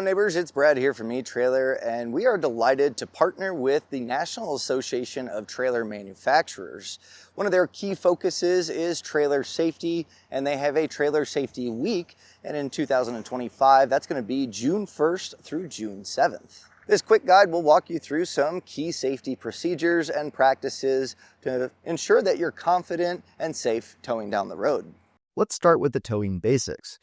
Hello neighbors, it's Brad here from eTrailer, and we are delighted to partner with the National Association of Trailer Manufacturers. One of their key focuses is trailer safety, and they have a Trailer Safety Week, and in 2025 that's going to be June 1st through June 7th. This quick guide will walk you through some key safety procedures and practices to ensure that you're confident and safe towing down the road. Let's start with the towing basics.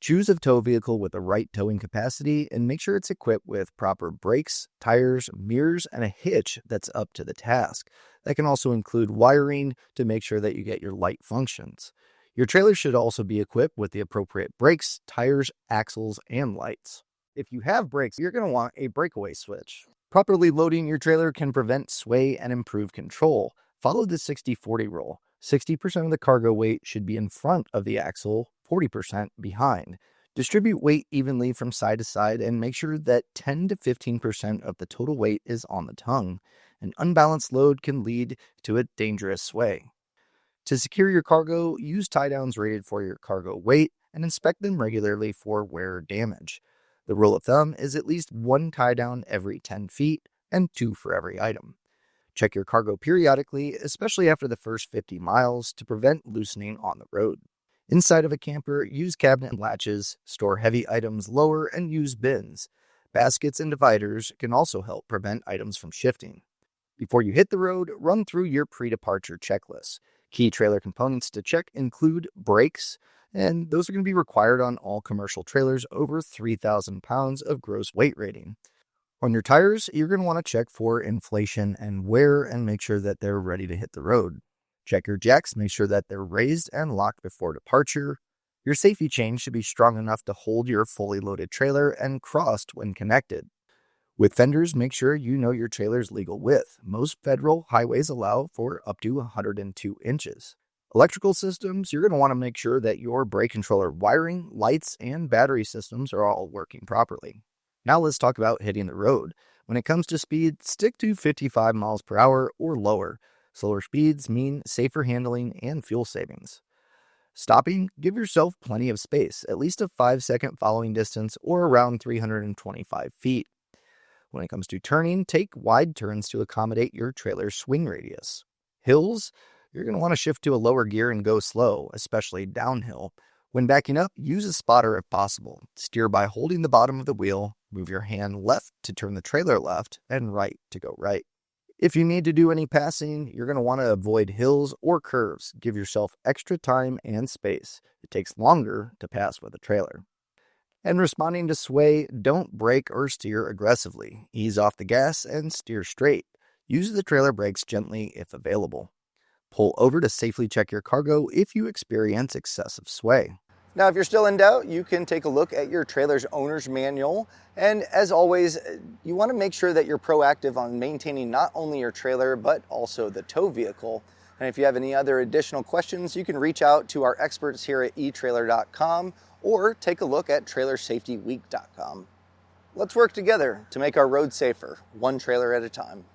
Choose a tow vehicle with the right towing capacity and make sure it's equipped with proper brakes, tires, mirrors, and a hitch that's up to the task. That can also include wiring to make sure that you get your light functions. Your trailer should also be equipped with the appropriate brakes, tires, axles, and lights. If you have brakes, you're going to want a breakaway switch. Properly loading your trailer can prevent sway and improve control. Follow the 60-40 rule. 60% of the cargo weight should be in front of the axle, 40% behind. Distribute weight evenly from side to side and make sure that 10 to 15% of the total weight is on the tongue. An unbalanced load can lead to a dangerous sway. To secure your cargo, use tie downs rated for your cargo weight and inspect them regularly for wear or damage. The rule of thumb is at least one tie down every 10 feet and 2 for every item. Check your cargo periodically, especially after the first 50 miles, to prevent loosening on the road. Inside of a camper, use cabinet latches, store heavy items lower, and use bins. Baskets and dividers can also help prevent items from shifting. Before you hit the road, run through your pre-departure checklist. Key trailer components to check include brakes, and those are going to be required on all commercial trailers over 3,000 pounds of gross weight rating. On your tires, you're going to want to check for inflation and wear and make sure that they're ready to hit the road. Check your jacks, make sure that they're raised and locked before departure. Your safety chain should be strong enough to hold your fully loaded trailer and crossed when connected. With fenders, make sure you know your trailer's legal width. Most federal highways allow for up to 102 inches. Electrical systems, you're going to want to make sure that your brake controller wiring, lights, and battery systems are all working properly. Now let's talk about hitting the road. When it comes to speed, stick to 55 miles per hour or lower. Slower speeds mean safer handling and fuel savings. Stopping, give yourself plenty of space, at least a 5-second following distance or around 325 feet. When it comes to turning, take wide turns to accommodate your trailer's swing radius. Hills, you're going to want to shift to a lower gear and go slow, especially downhill. When backing up, use a spotter if possible. Steer by holding the bottom of the wheel, move your hand left to turn the trailer left, and right to go right. If you need to do any passing, you're going to want to avoid hills or curves. Give yourself extra time and space. It takes longer to pass with a trailer. And responding to sway, don't brake or steer aggressively. Ease off the gas and steer straight. Use the trailer brakes gently if available. Pull over to safely check your cargo if you experience excessive sway. Now, if you're still in doubt, you can take a look at your trailer's owner's manual. And as always, you want to make sure that you're proactive on maintaining not only your trailer, but also the tow vehicle. And if you have any other additional questions, you can reach out to our experts here at etrailer.com or take a look at trailersafetyweek.com. Let's work together to make our roads safer, one trailer at a time.